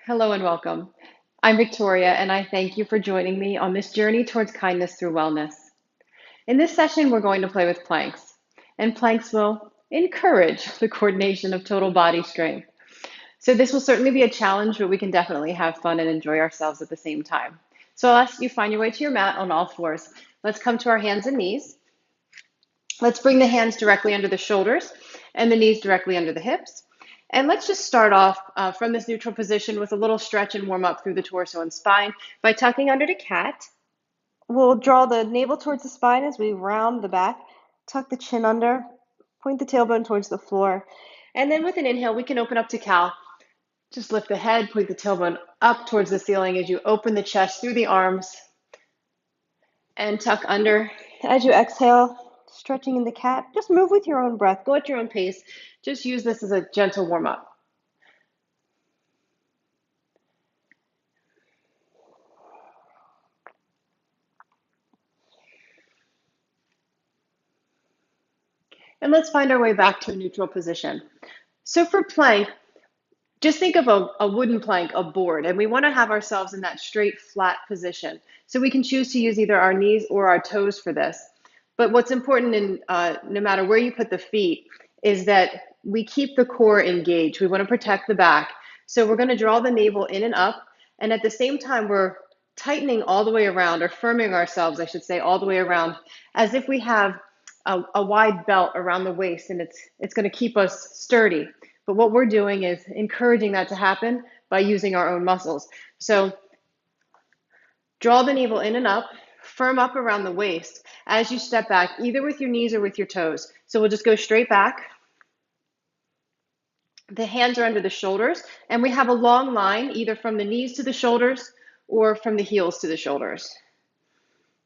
Hello and welcome. I'm Victoria, and I thank you for joining me on this journey towards kindness through wellness. In this session, we're going to play with planks, and planks will encourage the coordination of total body strength. So, this will certainly be a challenge, but we can definitely have fun and enjoy ourselves at the same time. So, I'll ask you to find your way to your mat on all fours. Let's come to our hands and knees. Let's bring the hands directly under the shoulders and the knees directly under the hips. And let's just start off from this neutral position with a little stretch and warm up through the torso and spine by tucking under to cat. We'll draw the navel towards the spine as we round the back, tuck the chin under, point the tailbone towards the floor. And then with an inhale, we can open up to cow. Just lift the head, point the tailbone up towards the ceiling as you open the chest through the arms and tuck under. As you exhale, stretching in the cat, just move with your own breath. Go at your own pace. Just use this as a gentle warm up. And let's find our way back to a neutral position. So for plank, just think of a wooden plank, a board, and we want to have ourselves in that straight, flat position. So we can choose to use either our knees or our toes for this. But what's important in no matter where you put the feet is that we keep the core engaged. We want to protect the back. So we're going to draw the navel in and up, and at the same time, we're tightening all the way around, or firming ourselves, I should say, all the way around, as if we have a wide belt around the waist, and it's going to keep us sturdy. But what we're doing is encouraging that to happen by using our own muscles. So draw the navel in and up, firm up around the waist as you step back, either with your knees or with your toes. So we'll just go straight back. The hands are under the shoulders, and we have a long line, either from the knees to the shoulders or from the heels to the shoulders.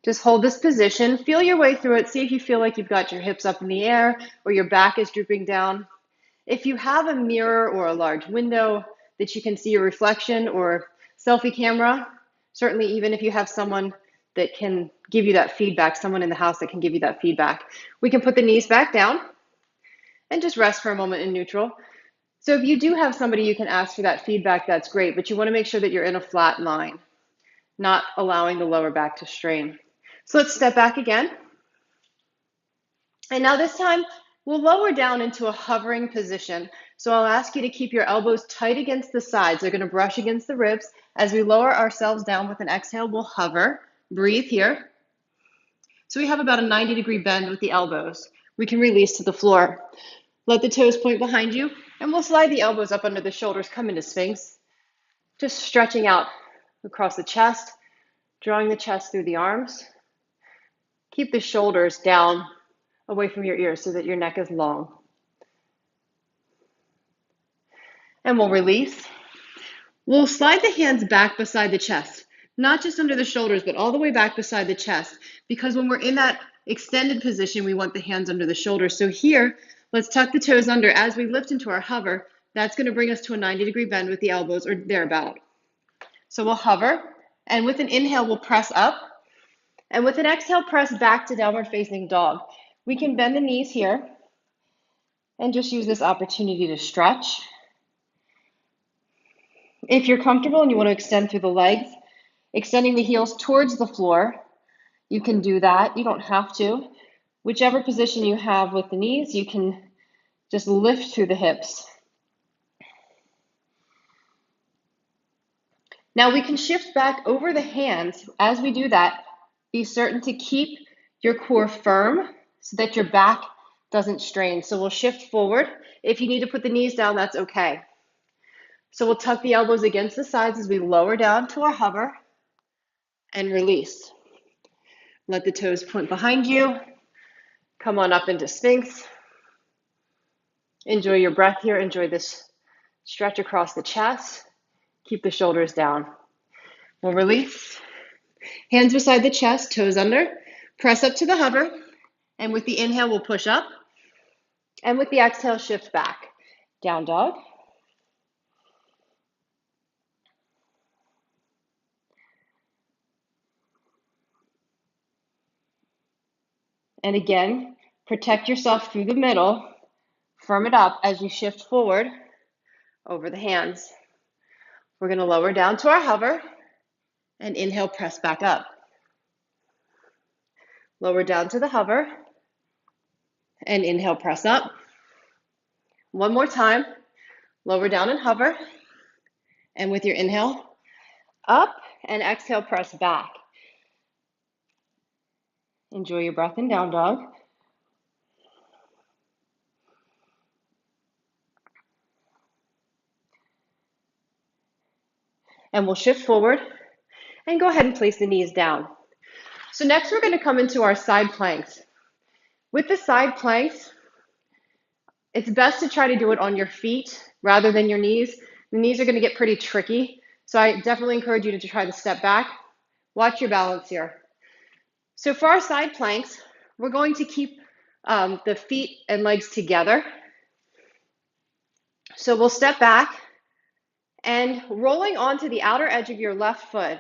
Just hold this position, feel your way through it, see if you feel like you've got your hips up in the air or your back is drooping down. If you have a mirror or a large window that you can see your reflection, or selfie camera, certainly even if you have someone that can give you that feedback, someone in the house that can give you that feedback, we can put the knees back down and just rest for a moment in neutral. So if you do have somebody you can ask for that feedback, that's great, but you want to make sure that you're in a flat line, not allowing the lower back to strain. So let's step back again. And now this time, we'll lower down into a hovering position. So I'll ask you to keep your elbows tight against the sides. They're going to brush against the ribs. As we lower ourselves down with an exhale, we'll hover. Breathe here. So we have about a 90-degree bend with the elbows. We can release to the floor. Let the toes point behind you, and we'll slide the elbows up under the shoulders, come into Sphinx. Just stretching out across the chest, drawing the chest through the arms. Keep the shoulders down away from your ears so that your neck is long. And we'll release. We'll slide the hands back beside the chest, not just under the shoulders, but all the way back beside the chest, because when we're in that extended position, we want the hands under the shoulders. So here, let's tuck the toes under. As we lift into our hover, that's going to bring us to a 90-degree bend with the elbows, or thereabout. So we'll hover, and with an inhale, we'll press up. And with an exhale, press back to downward facing dog. We can bend the knees here and just use this opportunity to stretch. If you're comfortable and you want to extend through the legs, extending the heels towards the floor, you can do that. You don't have to. Whichever position you have with the knees, you can just lift through the hips. Now we can shift back over the hands. As we do that, be certain to keep your core firm so that your back doesn't strain. So we'll shift forward. If you need to put the knees down, that's okay. So we'll tuck the elbows against the sides as we lower down to our hover and release. Let the toes point behind you. Come on up into Sphinx. Enjoy your breath here. Enjoy this stretch across the chest. Keep the shoulders down. We'll release. Hands beside the chest, toes under. Press up to the hover. And with the inhale, we'll push up. And with the exhale, shift back. Down dog. And again, protect yourself through the middle. Firm it up as you shift forward over the hands. We're going to lower down to our hover and inhale, press back up. Lower down to the hover and inhale, press up. One more time. Lower down and hover. And with your inhale, up, and exhale, press back. Enjoy your breath in down dog. And we'll shift forward and go ahead and place the knees down. So next we're going to come into our side planks. With the side planks, it's best to try to do it on your feet rather than your knees. The knees are going to get pretty tricky. So I definitely encourage you to try to step back. Watch your balance here. So for our side planks, we're going to keep the feet and legs together. So we'll step back and rolling onto the outer edge of your left foot,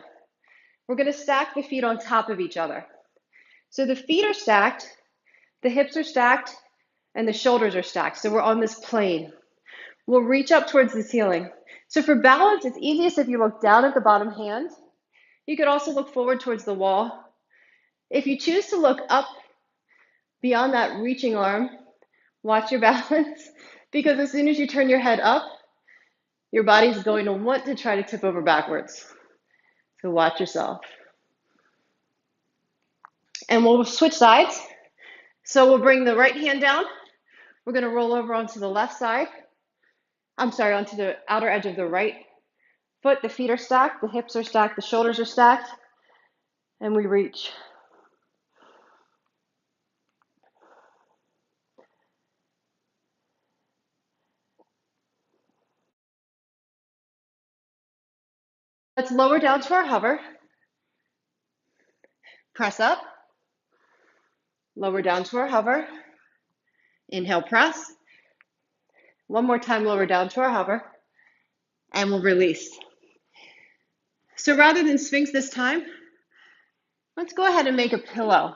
we're going to stack the feet on top of each other. So the feet are stacked, the hips are stacked, and the shoulders are stacked. So we're on this plane. We'll reach up towards the ceiling. So for balance, it's easiest if you look down at the bottom hand. You could also look forward towards the wall. If you choose to look up beyond that reaching arm, watch your balance, because as soon as you turn your head up, your body's going to want to try to tip over backwards. So watch yourself. And we'll switch sides. So we'll bring the right hand down. We're going to roll over onto the left side. Onto the outer edge of the right foot. The feet are stacked, the hips are stacked, the shoulders are stacked, and we reach. Let's lower down to our hover. Press up. Lower down to our hover. Inhale, press. One more time, lower down to our hover. And we'll release. So rather than Sphinx this time, let's go ahead and make a pillow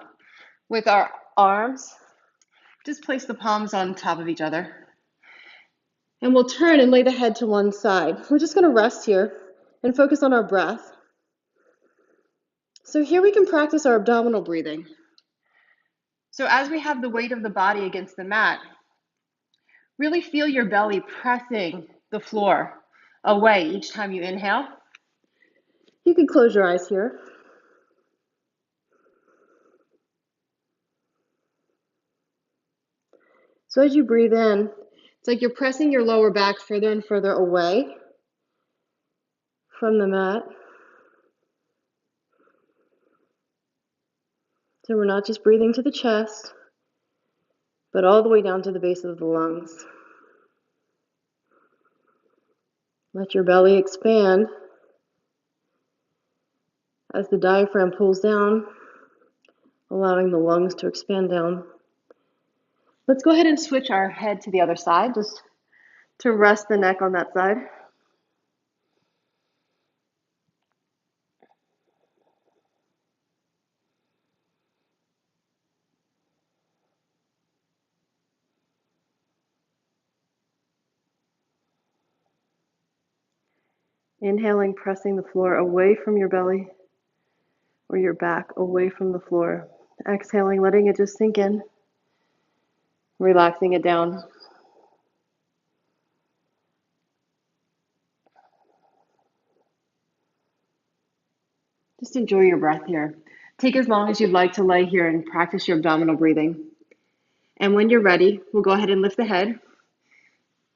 with our arms. Just place the palms on top of each other. And we'll turn and lay the head to one side. We're just going to rest here and focus on our breath. So here we can practice our abdominal breathing. So as we have the weight of the body against the mat, really feel your belly pressing the floor away each time you inhale. You can close your eyes here. So as you breathe in, it's like you're pressing your lower back further and further away from the mat. So we're not just breathing to the chest, but all the way down to the base of the lungs. Let your belly expand as the diaphragm pulls down, allowing the lungs to expand down. Let's go ahead and switch our head to the other side, just to rest the neck on that side. Inhaling, pressing the floor away from your belly or your back, away from the floor. Exhaling, letting it just sink in, relaxing it down. Just enjoy your breath here. Take as long as you'd like to lay here and practice your abdominal breathing. And when you're ready, we'll go ahead and lift the head.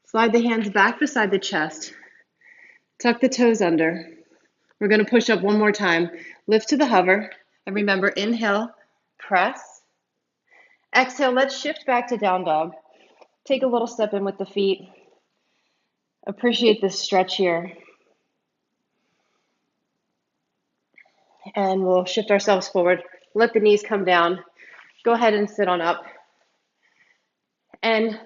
Slide the hands back beside the chest. Tuck the toes under. We're going to push up one more time. Lift to the hover. And remember, inhale, press. Exhale, let's shift back to down dog. Take a little step in with the feet. Appreciate this stretch here. And we'll shift ourselves forward. Let the knees come down. Go ahead and sit on up. And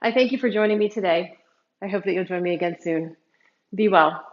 I thank you for joining me today. I hope that you'll join me again soon. Be well.